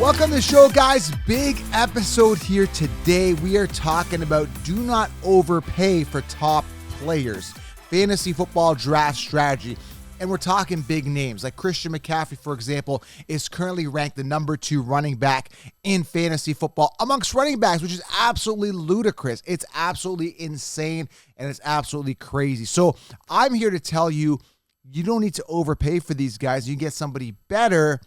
Welcome to the show, guys. Big episode here today. We are talking about do not overpay for top players. Fantasy football draft strategy. And we're talking big names. Like Christian Mccaffrey, for example, is currently ranked the number 2 running back in fantasy football amongst running backs, which is absolutely ludicrous. It's absolutely insane, and it's absolutely crazy. So I'm here to tell you, you don't need to overpay for these guys. You can get somebody better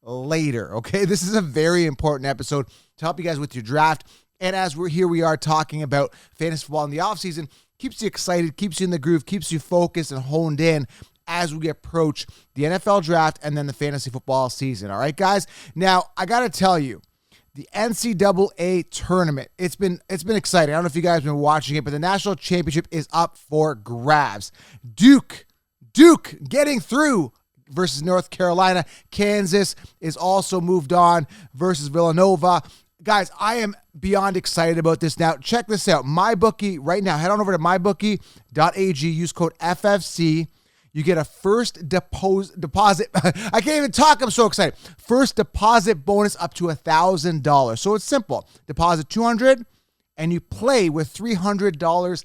later, okay? This is a very important episode to help you guys with your draft. And as we are talking about fantasy football in the offseason, keeps you excited, keeps you in the groove, keeps you focused and honed in as we approach the NFL draft and then the fantasy football season. All right, guys? Now, I got to tell you, the NCAA tournament, it's been exciting. I don't know if you guys have been watching it, but the national championship is up for grabs. Duke getting through versus North Carolina. Kansas is also moved on versus Villanova. Guys, I am beyond excited about this. Now, check this out. MyBookie right now. Head on over to mybookie.ag. Use code FFC. You get a first deposit. I can't even talk. I'm so excited. First deposit bonus up to $1,000. So it's simple. Deposit $200 and you play with $300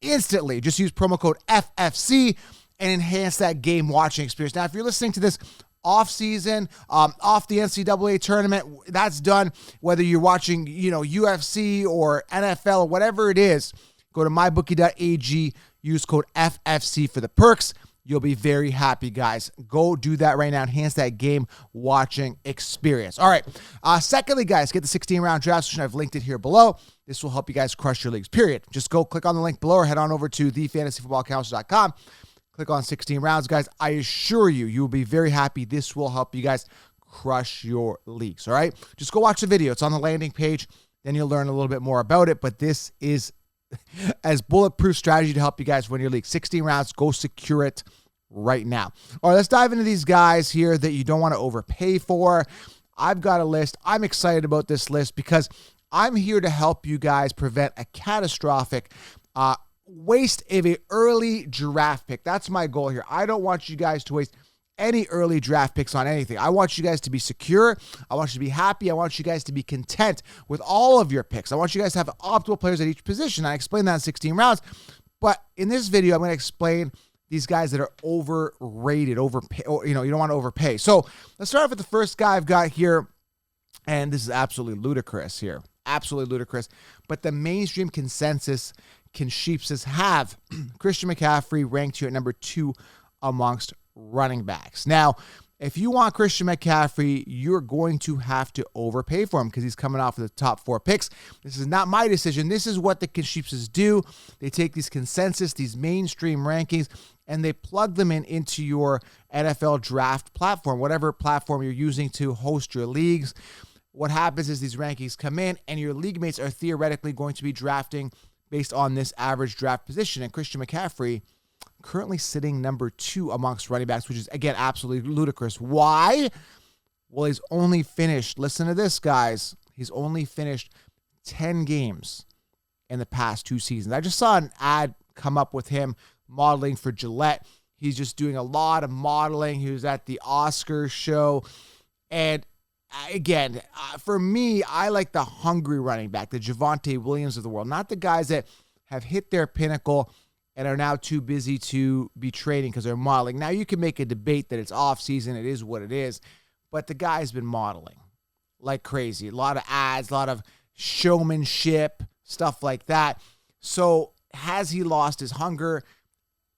instantly. Just use promo code FFC and enhance that game watching experience. Now, if you're listening to this off season, off the NCAA tournament, that's done. Whether you're watching, UFC or NFL or whatever it is, go to mybookie.ag, use code FFC for the perks. You'll be very happy, guys. Go do that right now. Enhance that game watching experience. All right. Secondly, guys, get the 16-round draft session. I've linked it here below. This will help you guys crush your leagues, period. Just go click on the link below or head on over to thefantasyfootballcounselor.com. Click on 16 rounds, guys. I assure you, you will be very happy. This will help you guys crush your leagues, all right? Just go watch the video. It's on the landing page. Then you'll learn a little bit more about it. But this is as bulletproof strategy to help you guys win your league. 16 rounds. Go secure it right now. All right, let's dive into these guys here that you don't want to overpay for. I've got a list. I'm excited about this list because I'm here to help you guys prevent a catastrophic waste of an early draft pick. That's my goal here. I don't want you guys to waste any early draft picks on anything. I want you guys to be secure. I want you to be happy. I want you guys to be content with all of your picks. I want you guys to have optimal players at each position. I explained that in 16 rounds. But in this video, I'm going to explain these guys that are overrated, overpay. You don't want to overpay. So let's start off with the first guy I've got here. And this is absolutely ludicrous here. Absolutely ludicrous. But the mainstream consensus sheeps have Christian McCaffrey ranked here at number 2 amongst running backs. Now, if you want Christian McCaffrey, you're going to have to overpay for him because he's coming off of the top 4 picks. This is not my decision. This is what the sheeps do. They take these consensus, these mainstream rankings, and they plug them into your NFL draft platform, whatever platform you're using to host your leagues. What happens is these rankings come in, and your league mates are theoretically going to be drafting based on this average draft position. And Christian McCaffrey currently sitting number 2 amongst running backs, which is, again, absolutely ludicrous. Why? Well, he's only finished, listen to this, guys, he's only finished 10 games in the past 2 seasons. I just saw an ad come up with him modeling for Gillette. He's just doing a lot of modeling. He was at the Oscars show. And again, for me, I like the hungry running back, the Devonte Williams of the world, not the guys that have hit their pinnacle and are now too busy to be trading because they're modeling. Now, you can make a debate that it's off season. It is what it is. But the guy's been modeling like crazy. A lot of ads, a lot of showmanship, stuff like that. So has he lost his hunger?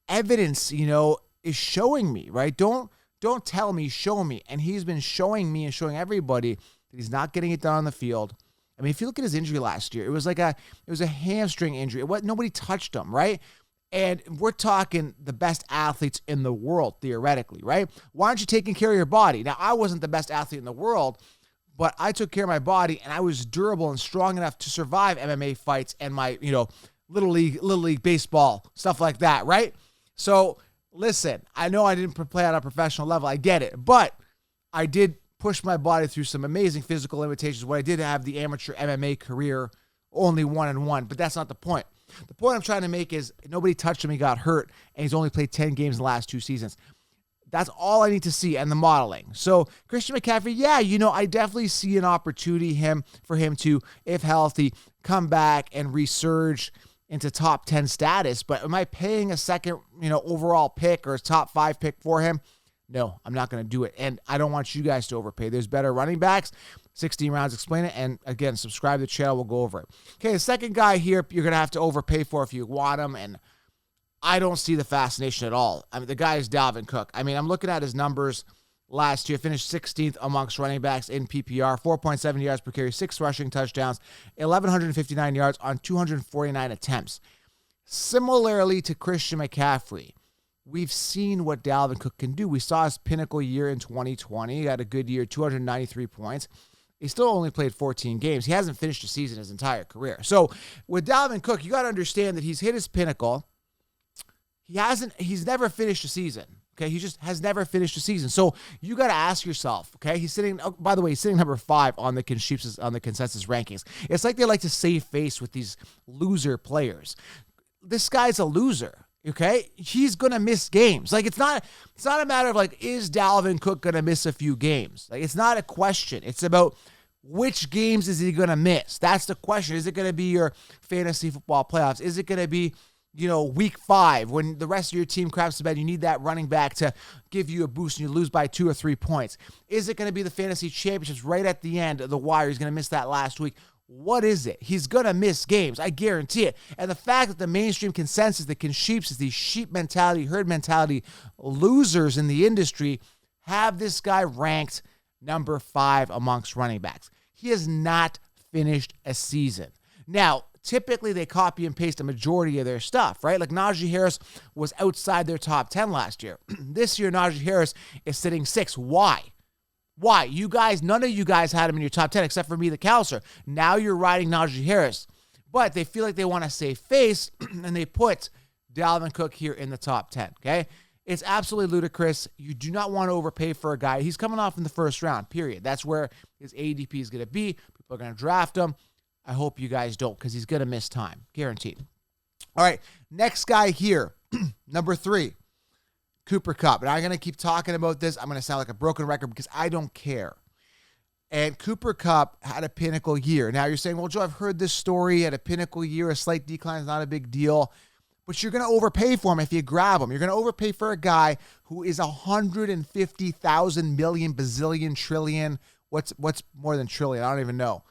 Evidence, is showing me, right? Don't tell me, show me. And he's been showing me and showing everybody that he's not getting it done on the field. I mean, if you look at his injury last year, it was a hamstring injury. Nobody touched him, right? And we're talking the best athletes in the world, theoretically, right? Why aren't you taking care of your body? Now, I wasn't the best athlete in the world, but I took care of my body, and I was durable and strong enough to survive MMA fights and my, little league baseball, stuff like that, right? So listen, I know I didn't play at a professional level. I get it. But I did push my body through some amazing physical limitations. What I did have the amateur MMA career, only 1-1. But that's not the point. The point I'm trying to make is nobody touched him. He got hurt, and he's only played 10 games in the last 2 seasons. That's all I need to see and the modeling. So Christian McCaffrey, yeah, I definitely see an opportunity for him to, if healthy, come back and resurge into top 10 status. But am I paying a second, overall pick or a top 5 pick for him? No, I'm not going to do it. And I don't want you guys to overpay. There's better running backs. 16 rounds, explain it. And again, subscribe to the channel. We'll go over it. Okay, the second guy here, you're going to have to overpay for if you want him. And I don't see the fascination at all. I mean, the guy is Dalvin Cook. I mean, I'm looking at his numbers last year. Finished 16th amongst running backs in PPR. 4.7 yards per carry, 6 rushing touchdowns, 1,159 yards on 249 attempts. Similarly to Christian McCaffrey, we've seen what Dalvin Cook can do. We saw his pinnacle year in 2020. He had a good year, 293 points. He still only played 14 games. He hasn't finished a season his entire career. So with Dalvin Cook, you got to understand that he's hit his pinnacle. He's never finished a season. Okay, he just has never finished a season. So you got to ask yourself, okay, he's sitting number 5 on the consensus rankings. It's like they like to save face with these loser players. This guy's a loser. Okay, he's gonna miss games. Like it's not a matter of like, is Dalvin Cook gonna miss a few games? Like it's not a question. It's about which games is he gonna miss. That's the question. Is it gonna be your fantasy football playoffs? Is it gonna be week 5 when the rest of your team craps to bed? You need that running back to give you a boost and you lose by 2 or 3 points. Is it gonna be the fantasy championships right at the end of the wire? He's gonna miss that last week. What is it? He's going to miss games. I guarantee it. And the fact that the mainstream consensus, the consensus, these sheep mentality, herd mentality losers in the industry have this guy ranked number 5 amongst running backs. He has not finished a season. Now, typically they copy and paste a majority of their stuff, right? Like Najee Harris was outside their top 10 last year. This year, Najee Harris is sitting 6. Why? Why? None of you guys had him in your top 10 except for me, the Calcer. Now you're riding Najee Harris. But they feel like they want to save face, and they put Dalvin Cook here in the top 10, okay? It's absolutely ludicrous. You do not want to overpay for a guy. He's coming off in the first round, period. That's where his ADP is going to be. People are going to draft him. I hope you guys don't because he's going to miss time, guaranteed. All right, next guy here, number 3. Cooper Kupp. And I'm going to keep talking about this. I'm going to sound like a broken record because I don't care. And Cooper Kupp had a pinnacle year. Now you're saying, well, Joe, I've heard this story. At a pinnacle year, a slight decline is not a big deal. But you're going to overpay for him if you grab him. You're going to overpay for a guy who is 150,000 million, bazillion, trillion. What's more than trillion? I don't even know.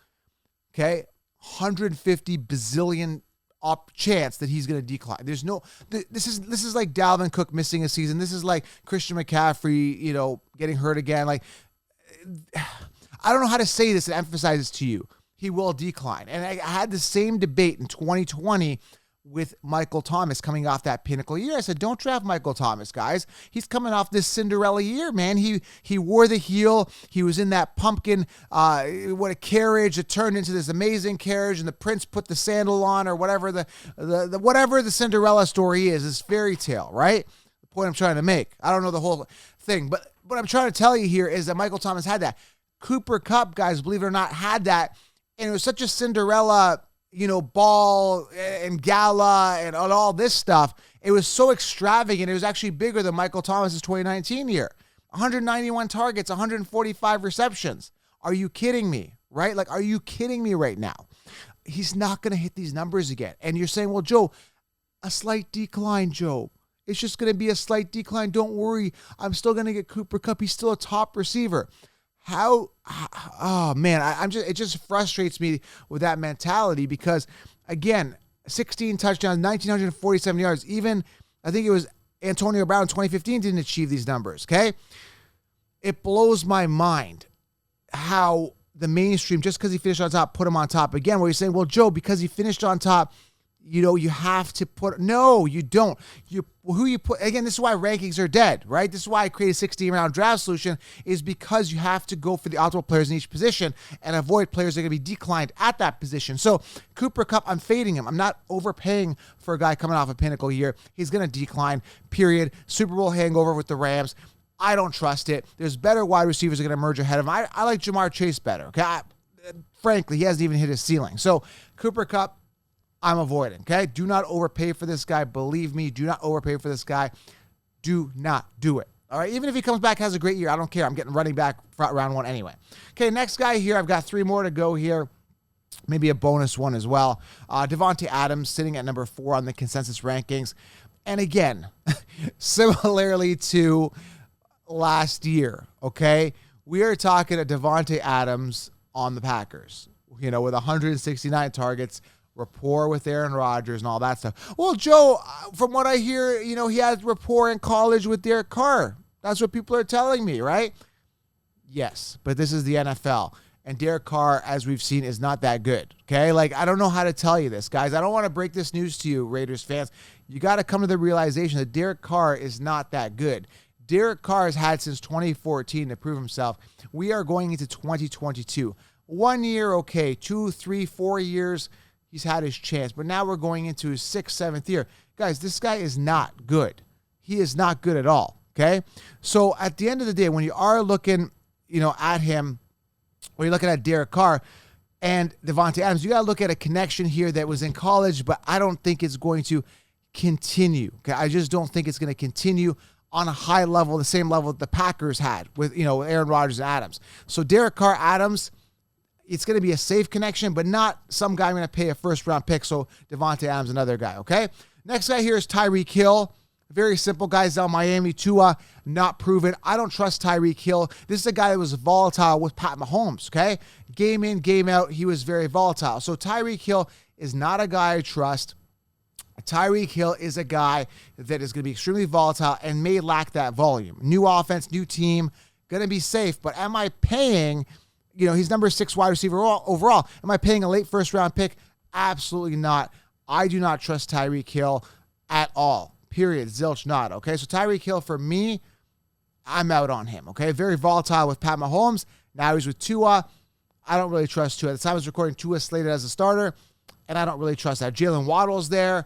Okay? 150 bazillion chance that he's going to decline. There's no, this is like Dalvin Cook missing a season. This is like Christian McCaffrey, getting hurt again. Like, I don't know how to say this and emphasize this to you. He will decline. And I had the same debate in 2020 with Michael Thomas coming off that pinnacle year. I said, don't draft Michael Thomas, guys. He's coming off this Cinderella year, man. He wore the heel. He was in that pumpkin, what a carriage. It turned into this amazing carriage, and the prince put the sandal on, or whatever whatever the Cinderella story is, this fairy tale, right? The point I'm trying to make. I don't know the whole thing, but what I'm trying to tell you here is that Michael Thomas had that. Cooper Kupp, guys, believe it or not, had that, and it was such a Cinderella ball and gala and all this stuff. It was so extravagant. It was actually bigger than Michael Thomas's 2019 year. 191 targets, 145 receptions. Are you kidding me? Right? Like, are you kidding me right now? He's not going to hit these numbers again. And you're saying, well, Joe, a slight decline, Joe. It's just going to be a slight decline. Don't worry. I'm still going to get Cooper Kupp. He's still a top receiver. Oh man, it just frustrates me with that mentality because, again, 16 touchdowns, 1,947 yards. Even, I think it was Antonio Brown in 2015 didn't achieve these numbers, okay? It blows my mind how the mainstream, just because he finished on top, put him on top again, where you're saying, well, Joe, because he finished on top, you have to put, no, you don't. Who you put, again, this is why rankings are dead, right? This is why I created a 16-round draft solution, is because you have to go for the optimal players in each position and avoid players that are going to be declined at that position. So Cooper Kupp, I'm fading him. I'm not overpaying for a guy coming off a pinnacle year. He's going to decline, period. Super Bowl hangover with the Rams. I don't trust it. There's better wide receivers that are going to emerge ahead of him. I like Jamar Chase better, okay? Frankly, he hasn't even hit his ceiling. So Cooper Kupp, I'm avoiding, okay? Do not overpay for this guy. Believe me, do not overpay for this guy. Do not do it. All right, even if he comes back, has a great year, I don't care. I'm getting running back round one anyway. Okay, next guy here, I've got 3 more to go here. Maybe a bonus one as well. Devonte Adams sitting at number 4 on the consensus rankings. And again, similarly to last year, okay, we are talking to Devonte Adams on the Packers, with 169 targets, rapport with Aaron Rodgers and all that stuff. Well, Joe, from what I hear, he had rapport in college with Derek Carr. That's what people are telling me, right? Yes, but this is the NFL. And Derek Carr, as we've seen, is not that good, okay? I don't know how to tell you this, guys. I don't want to break this news to you, Raiders fans. You got to come to the realization that Derek Carr is not that good. Derek Carr has had since 2014 to prove himself. We are going into 2022. 1 year, okay. 2, 3, 4 years, he's had his chance. But now we're going into his 6th, 7th year. Guys, this guy is not good. He is not good at all, okay? So at the end of the day, when you are looking, at him, when you're looking at Derek Carr and Devonte Adams, you got to look at a connection here that was in college, but I don't think it's going to continue. Okay, I just don't think it's going to continue on a high level, the same level that the Packers had with, Aaron Rodgers and Adams. So Derek Carr, Adams, it's going to be a safe connection, but not some guy I'm going to pay a first-round pick. So Devonte Adams, another guy, okay? Next guy here is Tyreek Hill. Very simple, guys. Down Miami, Tua, not proven. I don't trust Tyreek Hill. This is a guy that was volatile with Pat Mahomes, okay? Game in, game out, he was very volatile. So Tyreek Hill is not a guy I trust. Tyreek Hill is a guy that is going to be extremely volatile and may lack that volume. New offense, new team, going to be safe. But am I paying, he's number 6 wide receiver overall. Am I paying a late first-round pick? Absolutely not. I do not trust Tyreek Hill at all. Period. Zilch not. Okay, so Tyreek Hill, for me, I'm out on him. Okay, very volatile with Pat Mahomes. Now he's with Tua. I don't really trust Tua. At the time I was recording, Tua slated as a starter, and I don't really trust that. Jaylen Waddle's there.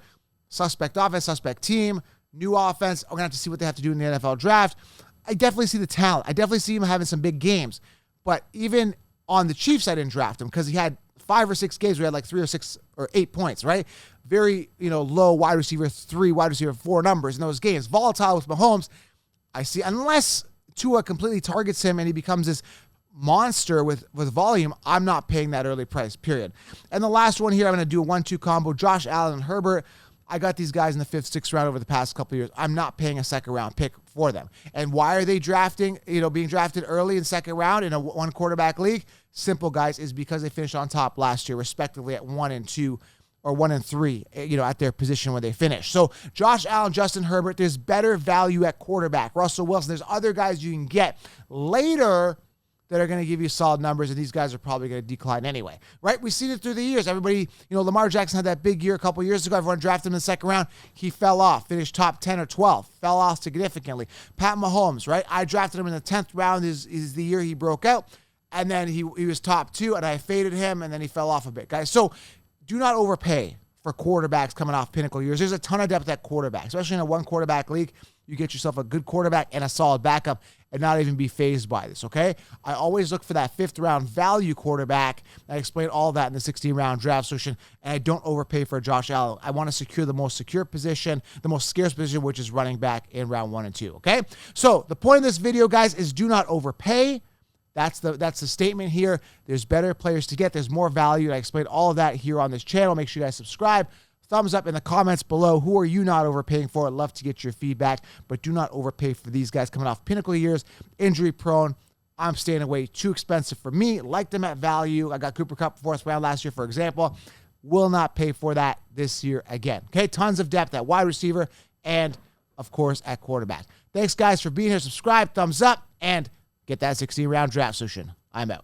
Suspect offense, suspect team, new offense. I'm going to have to see what they have to do in the NFL draft. I definitely see the talent. I definitely see him having some big games. But even on the Chiefs, I didn't draft him because he had 5 or 6 games where he had 3 or 6 or 8 points, right? Very, low wide receiver 3, wide receiver 4 numbers in those games. Volatile with Mahomes. I see, unless Tua completely targets him and he becomes this monster with volume, I'm not paying that early price, period. And the last one here, I'm going to do a 1-2 combo. Josh Allen and Herbert. I got these guys in the 5th, 6th round over the past couple of years. I'm not paying a 2nd round pick for them. And why are they being drafted early in 2nd round in a 1 quarterback league? Simple, guys, is because they finished on top last year, respectively at 1 and 2 or 1 and 3, at their position when they finish. So Josh Allen, Justin Herbert, there's better value at quarterback. Russell Wilson, there's other guys you can get later that are going to give you solid numbers, and these guys are probably going to decline anyway, right? We've seen it through the years. Everybody, Lamar Jackson had that big year a couple years ago. Everyone drafted him in the 2nd round. He fell off, finished top 10 or 12, fell off significantly. Pat Mahomes, right? I drafted him in the 10th round is the year he broke out, and then he was top 2, and I faded him, and then he fell off a bit, guys. So do not overpay for quarterbacks coming off pinnacle years. There's a ton of depth at quarterback, especially in a 1 quarterback league. You get yourself a good quarterback and a solid backup and not even be fazed by this, okay? I always look for that 5th round value quarterback. I explained all that in the 16 round draft session, and I don't overpay for Josh Allen. I want to secure the most secure position, the most scarce position, which is running back in round 1 and 2, okay? So the point of this video, guys, is do not overpay. That's the statement here. There's better players to get. There's more value. I explained all of that here on this channel. Make sure you guys subscribe. Thumbs up in the comments below. Who are you not overpaying for? I'd love to get your feedback, but do not overpay for these guys coming off pinnacle years, injury prone. I'm staying away. Too expensive for me. Like them at value. I got Cooper Kupp 4th round last year, for example. Will not pay for that this year again. Okay, tons of depth at wide receiver and, of course, at quarterback. Thanks, guys, for being here. Subscribe, thumbs up, and get that 16 round draft session. I'm out.